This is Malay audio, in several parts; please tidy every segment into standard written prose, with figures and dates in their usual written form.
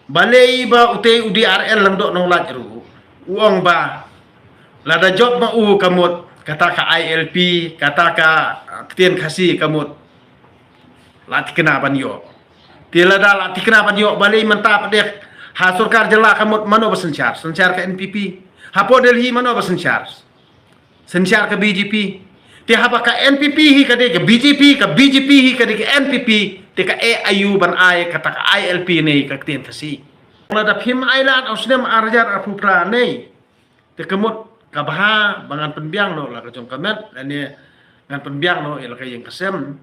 balai ba ute UDRL lang do nong lat ru uang ba lada job ma kamut kata ka ILP kata ka ketien kasih kamut lat kena ban yo tila da lat kena ban yo balai mentap dek ha surkar jela kamut mano basencar sencar ke NPP hapo Delhi mano basencar sencar ke BJP te hapa ka NPP hi ka de ke BJP hi ka de ke NPP te ka AIU ban ai kata ka ILP nei ka ketien kasih lada phim ailan ausnem arjar apupra nei te kemut kabha bangan penbiang no la kajong kamet ane ngan penbiang no ila kayeng kasem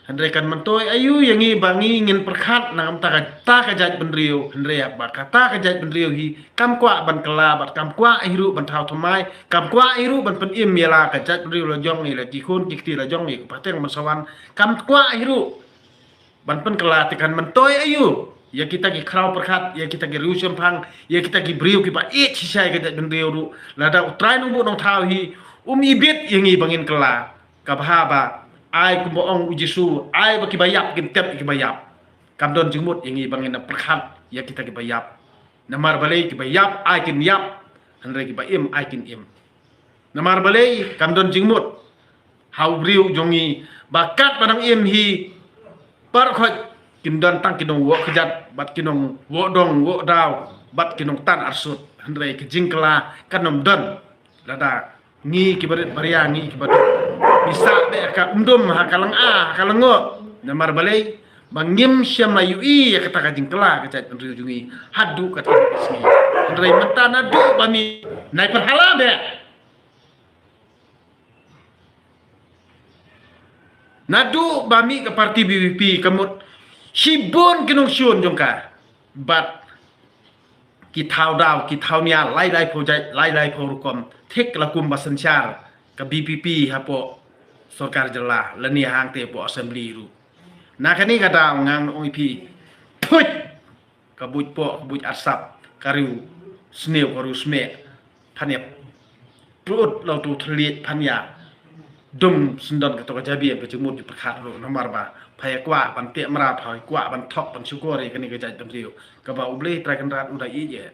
handre kan mentoy ayu yangi bangi ngin perkhat na ta ka jaj benriu handre ba kata ka jaj benriu hi kam kwa ban kala bat kam kwa hiru ban thau thomai kam kwa hiru ban pen im yala ka jaj benriu la jong ni la tikun tikti la jong ni pateng masawan kam kwa hiru ban pen kala tekan mentoy ayu ya kita ki kraw perkhat ya kita ki riu sempang ya kita ki briu ki ba e chisai ka jaj benriu ru la da utrai nu bu nong thau hi ibit yangi bangin kala kabha ba ai ku boong ujisu ai baki bayap kin tep ki bayap kam don jingmut yangi bangin perkhat ya kita ki bayap namar balai ki bayap ai kin yap andre ki baim ai kin im namar balai kam don jingmut hau briu jongi bakat padang im hi par khoj kin don tang kinong wo kejat bat kinong wo dong wo daw bat kinong tan arsut andre ki jingkla kanom don lada ngi ki barit baria ngi ki barit bisa be ka undum ha kalang kalango namar balai bangim syama yui ya kata ka jingkla ka cait penriu jungi hadu kata sini andre mata nadu bami nai perhala be nadu bami ke parti BBP kamut sibun kinong syun jongka bat ki thau daw ki thau nia lai project lai program thik lakum basenchar ke BPP hapo sarkar jela leni hang te po assembly ru na kani kata ngang OIP put kabuj po kabuj asap kariu sneu karu sme phaniap prut lau tu thliet phanya dum sendon ka to jabi be jumut di perkhat ru nomor ba phaya kwa ban te mra phai kwa ban thok ban sukore kani ka jaj tamriu ka ba uble tra kan rat uda i je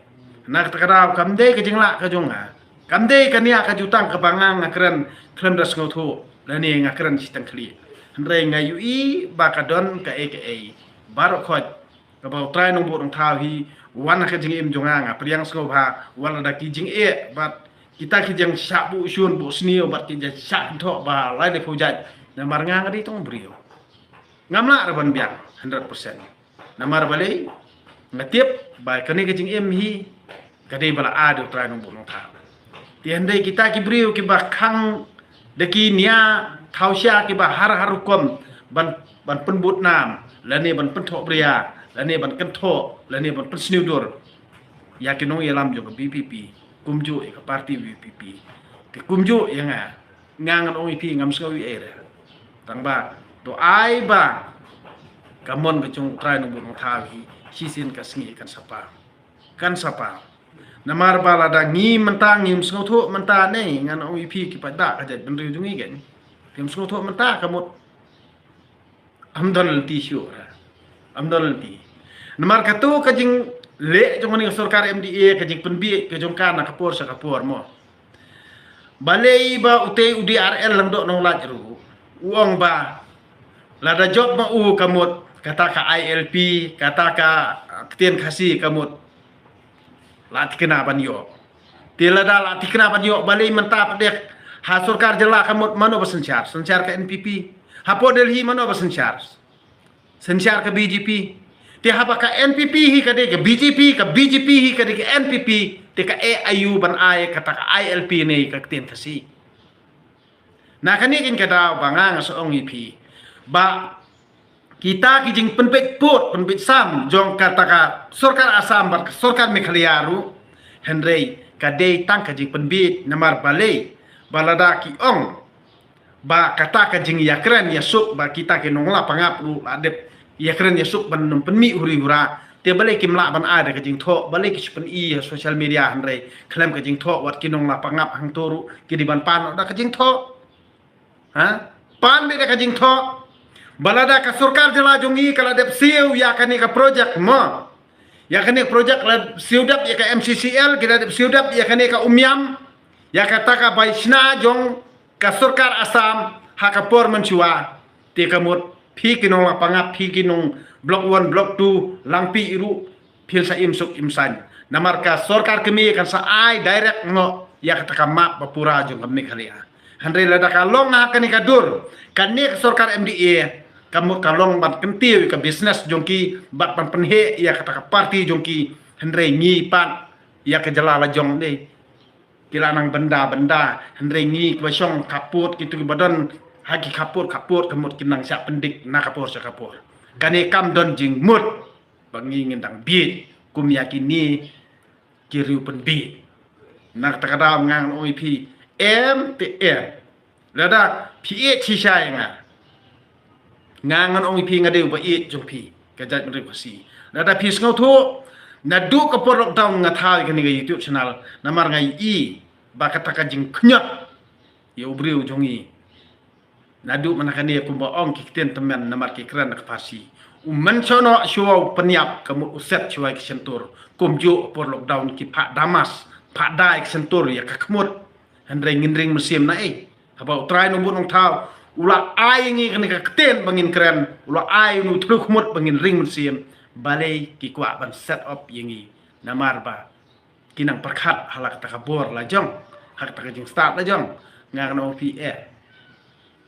na ka kadau kamde ka jingla ka jonga kamde kania ka jutang ka bangang ngakren klem das ngotu lani ngakren sitang kli andre ngayu i bakadon ka aka baro khoj ka ba trai nong bo nong thau hi wan ka jing im jonga nga priang sko ba wala da ki jing e bat kita ki jang sabu syun bu snio bat ki ja sak tho ba lai de pujat na mar nga ngadi tong brio ngamla raban biang 100% namar balai ngatip ba kani ka jing im hi kadai bala adu trai nong bo nong thau tiandai kita ki brio ki ba khang deki nia thausya ki ba har kom ban penbut nam lani ban penthok bria lani ban kentho lani ban pensniudur yakinong yalam jo BPP kumju ke parti BPP ke kumju yang ngangan OIP ngam skawi ere tang ba to ai ba kamon ke chung trai no bung thawi sisin ka sngi kan sapa namar bala da ngi mentang ngim sngo tho menta nei ngan OIP ki pada ka jat benriu jungi gen kim sngo tho menta kamut amdon ti syu amdon ti namar ka tu ka jing le jong ni sarkar MDA ka jing penbi ke jong kan ka por sa ka por mo balai ba ute UDRL lang do nong lat ru uang ba lada job ma kamut kata ka ILP kata ka ketien kasih kamut lat kena ban yo tila da lat kena ban yo balai mentap dek ha sarkar jela kamut mano basencar sencar ke NPP hapo Delhi mano basencar sencar ke BJP te hapa ka NPP hi ka de ke BJP hi ka de ke NPP te ka AIU ban ai kata ka ILP nei ka ketien kasih na kani kin kada bangang so OIP ba kita kijing penpet sam jong kata ka sarkar Asam bar sarkar Meghalaya ru Henry kadai tang kijing penbit namar balai balada ki ong ba kata kijing yakren yasuk ba kita ke nongla pangap ru adep yakren yasuk ban penmi uri ura te balai kimla ban ada kijing tho balai ki pen i social media Henry klem kijing tho wat ki nongla pangap hang toru ki di ban pan da kijing tho ha pan be da kijing tho balada ka sarkar jela jongi kala dep siu ya kani ka project mo Ya kene projek la siudap ya ka MCCL kita siudap ya kene ka Umyam ya kata ka Baisna jong ka Sarkar Assam hakapor menchua te kamut phi kinong pangap phi kinong blok 1 blok 2 langpi iru phil sa imsuk imsan namar ka Sarkar kemi kan sa ai direct ngo ya kata ka map bapura jong kami khalia handre la da ka long ha kene ka dur kane Sarkar MDA kamu kalong bat kentil ke bisnes jongki bat pan penhe ya kata ka parti jongki hendre ngi pan ya ke jalala jong de kila nang benda hendre ngi ke song kaput gitu ke badan hagi kaput kemut kinang sak pendik na kapur sak kapur kane kam don jing mut bangi ngendang bit kum yakini kiriu pen bit nak takadam ngang OIP MTM lada PH chisai nga ngangan ong ipi ngade ba it jong pi kajat mri pasi nada pis ngau thu na du ka por lockdown nga thal kani ga YouTube channel namar ngai i ba kata ka jing khnyat ya ubriu jong i nadu manakani ku ba ong kikten temen namar ki kran ka pasi umman sono shuau penyap kamu uset shuai ki sentur kumju por lockdown ki pak damas pak dai ki sentur ya ka kmut handre ngindring musim na haba try nombor nong thau ula ai ngi kene ka kten bangin keren ula ai nu truk mut bangin ring musim balai ki kwa ban set up yengi namar ba kinang perkhat halak ta kabor la jong hak ta jing start la jong ngang no PE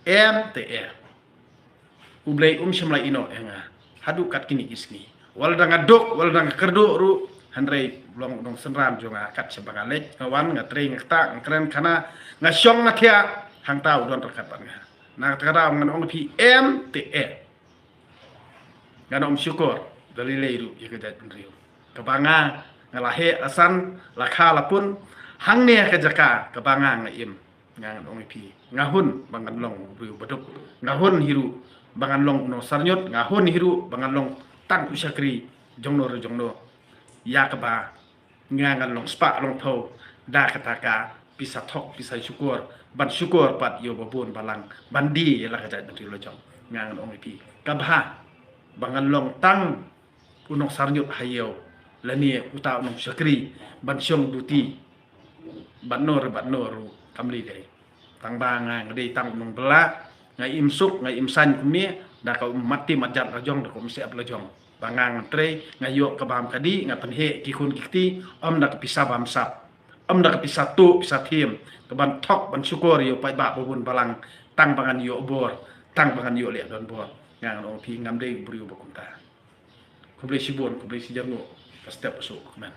MTE ublai shemlai ino enga hadu kat kini isni wal danga dok wal danga kerdo ru handrei long dong senram jonga kat sebagalek ngawan ngatre ngta ngkren kana ngasyong ngatia hang tau don terkat nga nak terkadang ngan ong MTE ngan om syukur dari leiru ya kejat penriu kebanga ngalahe asan lakha lapun hang ne kejaka kebanga ngaim ngan ong ngahun bangan long riu beduk ngahun hiru bangan long no sarnyot ngahun hiru bangan long tang usakri jongno ya keba ngangan long spa long tho da kataka bisa tok bisa syukur ban syukur pat yo babun balang bandi la kata nanti lo jong ngang ong ipi kabha bangan long tang unong sarnyut hayo lani uta unong syakri ban syong duti ban nor kamli dai tang banga ngade tang unong bela ngai imsuk ngai imsan kumni da ka mati majat rajong da ko mesti ap lajong bangang tre ngayo kabam kadi ngapenhe kikun kikti om da pisah bamsap om da pisah tu pisah tim keban tok ban syukur yo pai ba babun balang tang bangan yo bor tang bangan yo le don bor ngang ong pi ngam dei buriu bakunta kublai sibon kublai sijarno pastep pasuk man